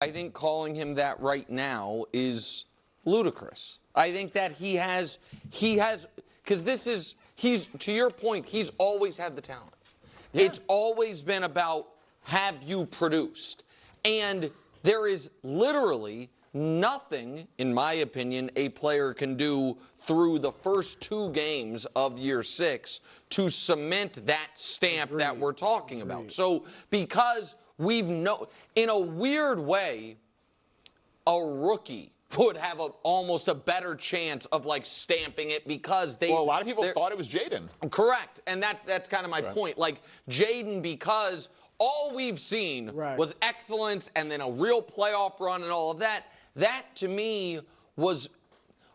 I think calling him that right now is ludicrous. I think that he has, because he's, to your point, he's always had the talent. Yeah. It's always been about, have you produced? And there is literally nothing, in my opinion, a player can do through the first 2 games of year 6 to cement that stamp that we're talking about. So because in a weird way, a rookie would have almost a better chance of like stamping it because they. Well, a lot of people thought it was Jaden. Correct, and that's kind of my point. Like Jaden, because all we've seen was excellence and then a real playoff run and all of that. That to me was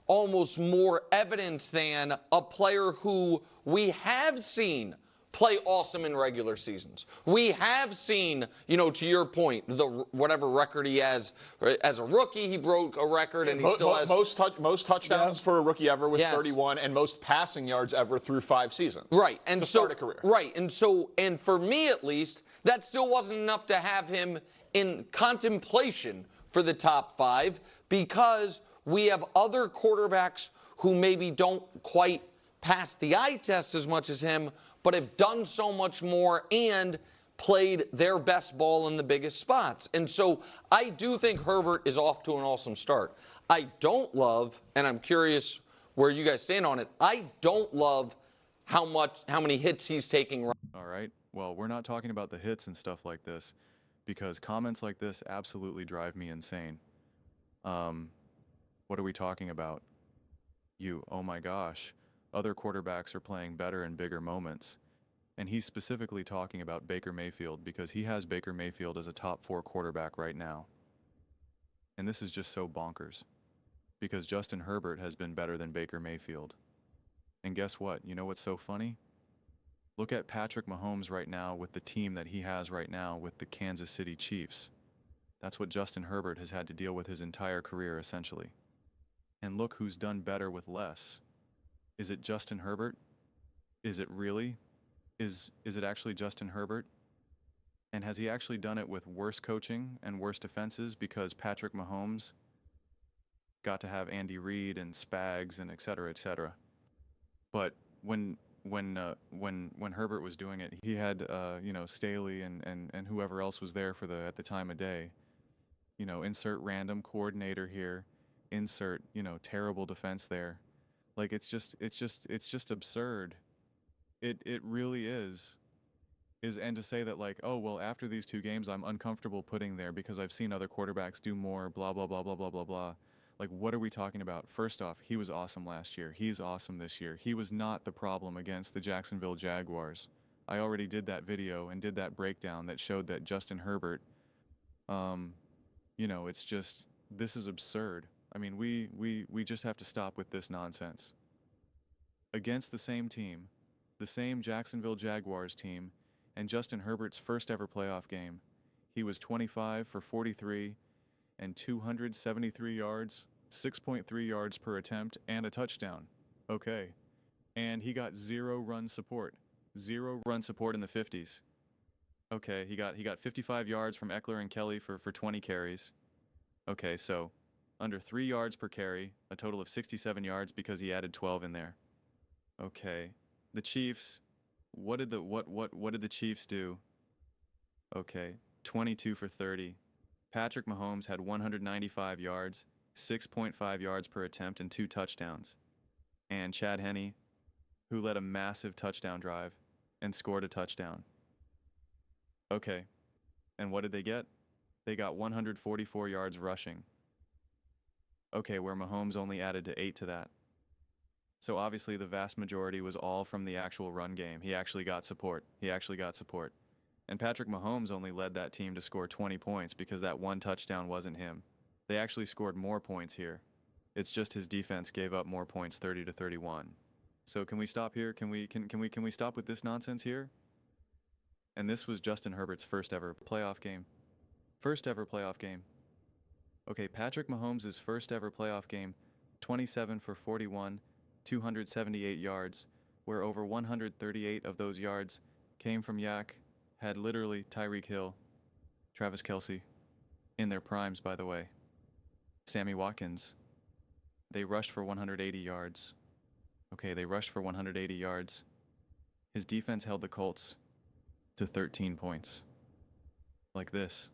almost more evidence than a player who we have seen play awesome in regular seasons. We have seen, to your point, whatever record he has as a rookie, he broke a record, and he still has most touchdowns for a rookie ever with 31, and most passing yards ever through 5 seasons. Right, and to start a career. Right, and for me at least, that still wasn't enough to have him in contemplation for the top 5 because we have other quarterbacks who maybe don't quite pass the eye test as much as him, but have done so much more and played their best ball in the biggest spots. And so I do think Herbert is off to an awesome start. I don't love, and I'm curious where you guys stand on it, I don't love how many hits he's taking. All right. Well, we're not talking about the hits and stuff like this because comments like this absolutely drive me insane. What are we talking about? Oh my gosh. Other quarterbacks are playing better in bigger moments. And he's specifically talking about Baker Mayfield because he has Baker Mayfield as a top 4 quarterback right now. And this is just so bonkers because Justin Herbert has been better than Baker Mayfield. And guess what? You know what's so funny? Look at Patrick Mahomes right now with the team that he has right now with the Kansas City Chiefs. That's what Justin Herbert has had to deal with his entire career, essentially. And look who's done better with less. Is it Justin Herbert? Is it really? Is it actually Justin Herbert? And has he actually done it with worse coaching and worse defenses because Patrick Mahomes got to have Andy Reid and Spags and et cetera, et cetera. But when Herbert was doing it, he had Staley and whoever else was there at the time of day. Insert random coordinator here, insert terrible defense there. Like it's just absurd. It really is. And to say that like, oh well, after these 2 games I'm uncomfortable putting there because I've seen other quarterbacks do more, blah blah blah blah blah blah blah. Like, what are we talking about? First off, he was awesome last year. He's awesome this year. He was not the problem against the Jacksonville Jaguars. I already did that video and did that breakdown that showed that Justin Herbert, it's just, this is absurd. I mean, we just have to stop with this nonsense. Against the same team, the same Jacksonville Jaguars team, and Justin Herbert's first ever playoff game, he was 25 for 43 and 273 yards, 6.3 yards per attempt, and a touchdown. Okay. And he got 0 run support. 0 run support in the 50s. Okay, he got 55 yards from Eckler and Kelly for 20 carries. Okay, so under 3 yards per carry, a total of 67 yards because he added 12 in there. Okay. The Chiefs, what did the Chiefs do? Okay, 22 for 30. Patrick Mahomes had 195 yards, 6.5 yards per attempt, and 2 touchdowns. And Chad Henne, who led a massive touchdown drive and scored a touchdown. Okay, and what did they get? They got 144 yards rushing. Okay, where Mahomes only added to 8 to that. So obviously the vast majority was all from the actual run game. He actually got support. And Patrick Mahomes only led that team to score 20 points because that 1 touchdown wasn't him. They actually scored more points here. It's just his defense gave up more points, 30-31. So can we stop here? Can we stop with this nonsense here? And this was Justin Herbert's first ever playoff game. Okay, Patrick Mahomes' first ever playoff game, 27 for 41, 278 yards, where over 138 of those yards came from had literally Tyreek Hill, Travis Kelce, in their primes, by the way. Sammy Watkins, they rushed for 180 yards. Okay, they rushed for 180 yards. His defense held the Colts to 13 points. Like this.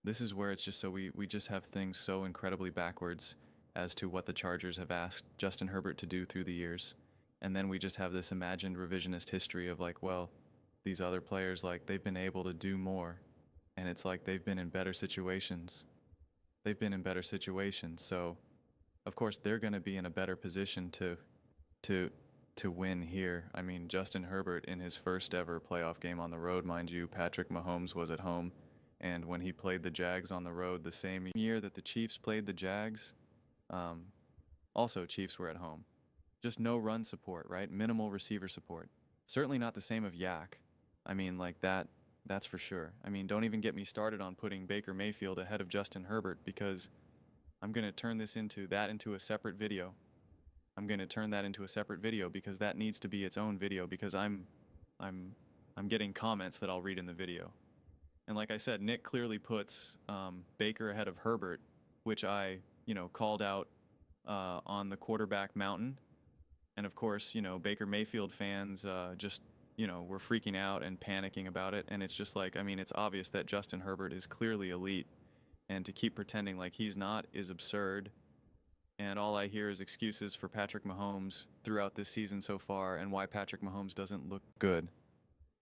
This is where it's just so we just have things so incredibly backwards as to what the Chargers have asked Justin Herbert to do through the years. And then we just have this imagined revisionist history of like, well, these other players, like, they've been able to do more. And it's like they've been in better situations. They've been in better situations. So, of course, they're going to be in a better position to win here. I mean, Justin Herbert in his first ever playoff game on the road, mind you, Patrick Mahomes was at home. And when he played the Jags on the road the same year that the Chiefs played the Jags, also Chiefs were at home. Just no run support, right? Minimal receiver support. Certainly not the same of Yak. I mean, like that's for sure. I mean, don't even get me started on putting Baker Mayfield ahead of Justin Herbert, because I'm going to turn this into a separate video. I'm going to turn that into a separate video because that needs to be its own video, because I'm getting comments that I'll read in the video. And like I said, Nick clearly puts Baker ahead of Herbert, which I, called out on the quarterback mountain. And of course, Baker Mayfield fans just, were freaking out and panicking about it. And it's just like, I mean, it's obvious that Justin Herbert is clearly elite. And to keep pretending like he's not is absurd. And all I hear is excuses for Patrick Mahomes throughout this season so far, and why Patrick Mahomes doesn't look good.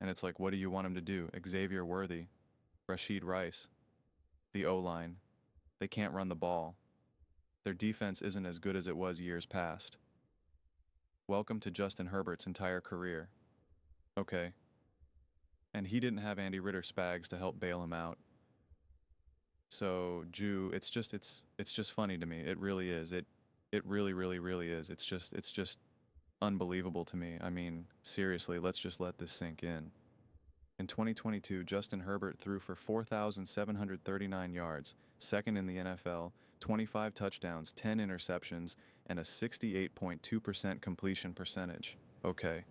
And it's like, what do you want him to do? Xavier Worthy, Rashid Rice, the O-line. They can't run the ball. Their defense isn't as good as it was years past. Welcome to Justin Herbert's entire career. Okay. And he didn't have Andy Ritter Spags to help bail him out. So, Jew, it's just funny to me. It really is. It really, really, really is. It's just unbelievable to me. I mean, seriously, let's just let this sink in. In 2022, Justin Herbert threw for 4,739 yards, second in the NFL, 25 touchdowns, 10 interceptions, and a 68.2% completion percentage. Okay.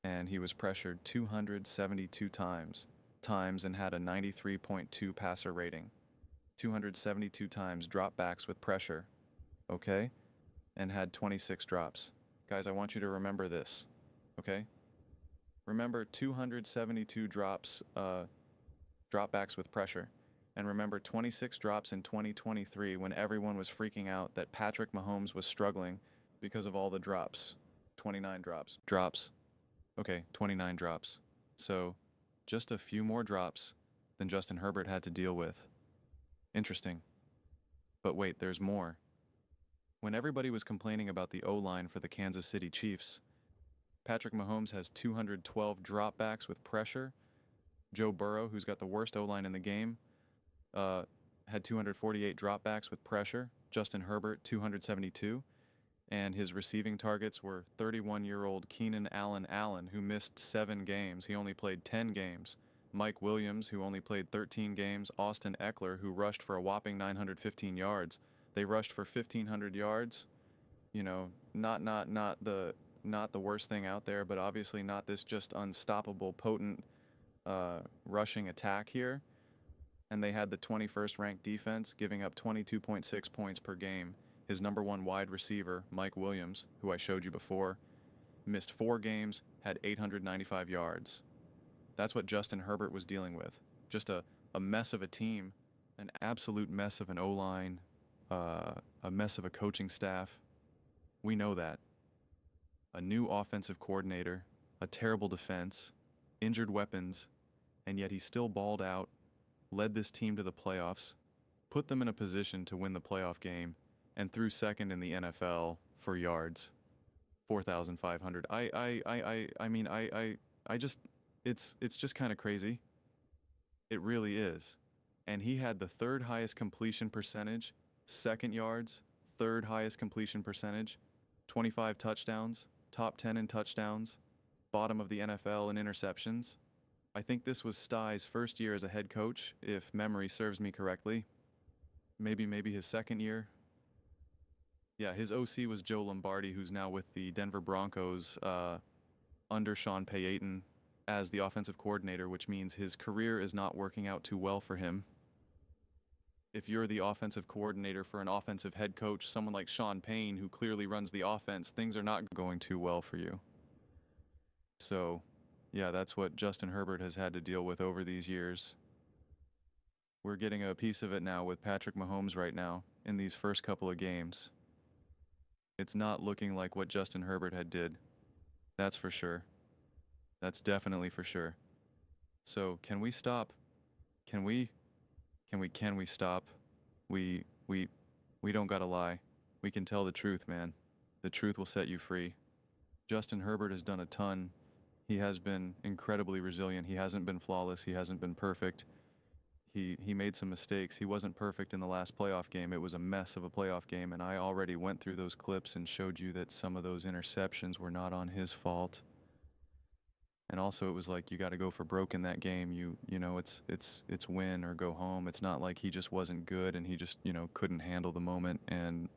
And he was pressured 272 times and had a 93.2 passer rating. 272 times dropbacks with pressure. Okay? And had 26 drops. Guys, I want you to remember this. Okay? Remember 272 drops, dropbacks with pressure. And remember 26 drops in 2023 when everyone was freaking out that Patrick Mahomes was struggling because of all the drops. 29 drops. Drops. Okay, 29 drops. So, just a few more drops than Justin Herbert had to deal with. Interesting. But wait, there's more. When everybody was complaining about the O-line for the Kansas City Chiefs, Patrick Mahomes has 212 dropbacks with pressure. Joe Burrow, who's got the worst O-line in the game, had 248 dropbacks with pressure. Justin Herbert, 272. And his receiving targets were 31-year-old Keenan Allen, who missed 7 games. He only played 10 games. Mike Williams, who only played 13 games. Austin Eckler, who rushed for a whopping 915 yards. They rushed for 1,500 yards. Not the worst thing out there, but obviously not this just unstoppable, potent rushing attack here. And they had the 21st ranked defense, giving up 22.6 points per game. His number one wide receiver, Mike Williams, who I showed you before, missed 4 games, had 895 yards. That's what Justin Herbert was dealing with. Just a mess of a team, an absolute mess of an O-line, a mess of a coaching staff. We know that. A new offensive coordinator, a terrible defense, injured weapons, and yet he still balled out, led this team to the playoffs, put them in a position to win the playoff game, and threw second in the NFL for yards, 4,500. It's just kind of crazy. It really is. And he had the 3rd highest completion percentage, second yards, 3rd highest completion percentage, 25 touchdowns, top 10 in touchdowns, bottom of the NFL in interceptions. I think this was Stey's first year as a head coach, if memory serves me correctly. Maybe his second year. Yeah, his OC was Joe Lombardi, who's now with the Denver Broncos under Sean Payton as the offensive coordinator, which means his career is not working out too well for him. if you're the offensive coordinator for an offensive head coach, someone like Sean Payne, who clearly runs the offense, things are not going too well for you. So, yeah, that's what Justin Herbert has had to deal with over these years. We're getting a piece of it now with Patrick Mahomes right now in these first couple of games. It's not looking like what Justin Herbert had did. That's for sure. That's definitely for sure. So, can we stop? Can we stop? We don't gotta lie. We can tell the truth, man. The truth will set you free. Justin Herbert has done a ton. He has been incredibly resilient. He hasn't been flawless. He hasn't been perfect. He made some mistakes. He wasn't perfect in the last playoff game. It was a mess of a playoff game, and I already went through those clips and showed you that some of those interceptions were not on his fault. And also, it was like you got to go for broke in that game. You know, it's win or go home. It's not like he just wasn't good and he just, you know, couldn't handle the moment, and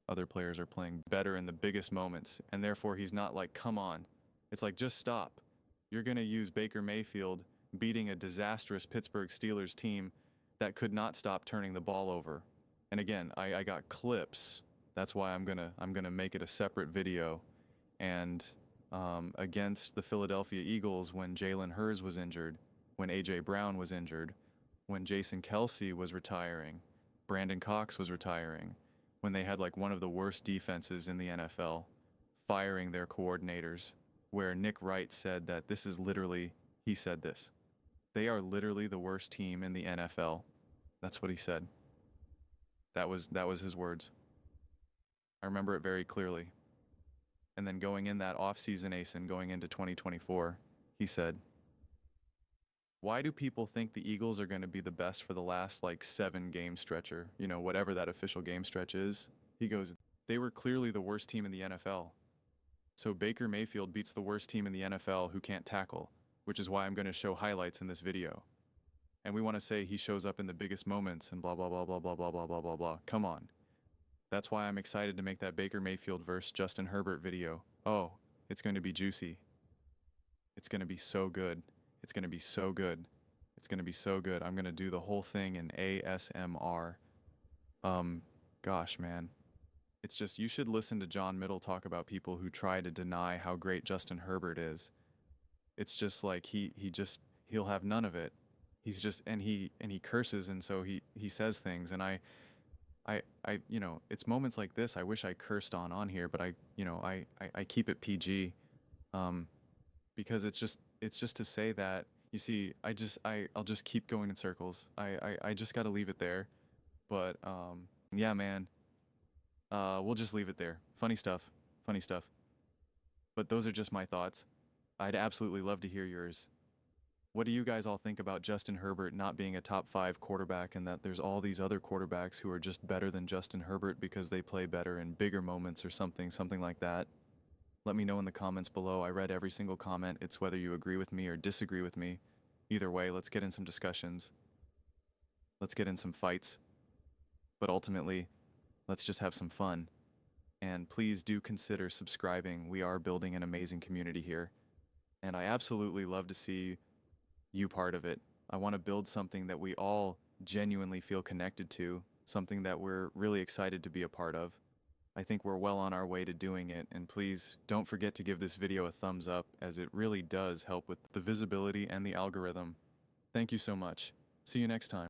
other players are playing better in the biggest moments, and therefore he's not like, come on. It's like, just stop. You're going to use Baker Mayfield beating a disastrous Pittsburgh Steelers team that could not stop turning the ball over. And again, I got clips. That's why I'm gonna make it a separate video. And against the Philadelphia Eagles, when Jalen Hurts was injured, when A.J. Brown was injured, when Jason Kelce was retiring, Brandon Cox was retiring, when they had like one of the worst defenses in the NFL, firing their coordinators, where Nick Wright said that this is literally, he said this, they are literally the worst team in the NFL. That's what he said. That was his words. I remember it very clearly. And then going in that offseason, Asen, going into 2024, he said, why do people think the Eagles are going to be the best for the last like 7 game stretcher? You know, whatever that official game stretch is. He goes, they were clearly the worst team in the NFL. So Baker Mayfield beats the worst team in the NFL who can't tackle, which is why I'm going to show highlights in this video. And we want to say he shows up in the biggest moments and blah, blah, blah, blah, blah, blah, blah, blah, blah, blah. Come on. That's why I'm excited to make that Baker Mayfield versus Justin Herbert video. Oh, it's going to be juicy. It's going to be so good. It's going to be so good. It's going to be so good. I'm going to do the whole thing in ASMR. Gosh, man. It's just, you should listen to John Middle talk about people who try to deny how great Justin Herbert is. It's just like he'll have none of it. He's just, and he curses, and so he says things, and I you know, it's moments like this I wish I cursed on here, but I keep it PG, because it's just to say that, you see, I'll just keep going in circles. I just got to leave it there. But yeah, man, we'll just leave it there. Funny stuff. But those are just my thoughts. I'd absolutely love to hear yours. What do you guys all think about Justin Herbert not being a top 5 quarterback, and that there's all these other quarterbacks who are just better than Justin Herbert because they play better in bigger moments or something like that? Let me know in the comments below. I read every single comment. It's whether you agree with me or disagree with me. Either way, let's get in some discussions. Let's get in some fights. But ultimately, let's just have some fun. And please do consider subscribing. We are building an amazing community here. And I absolutely love to see you part of it. I want to build something that we all genuinely feel connected to, something that we're really excited to be a part of. I think we're well on our way to doing it, and please don't forget to give this video a thumbs up, as it really does help with the visibility and the algorithm. Thank you so much. See you next time.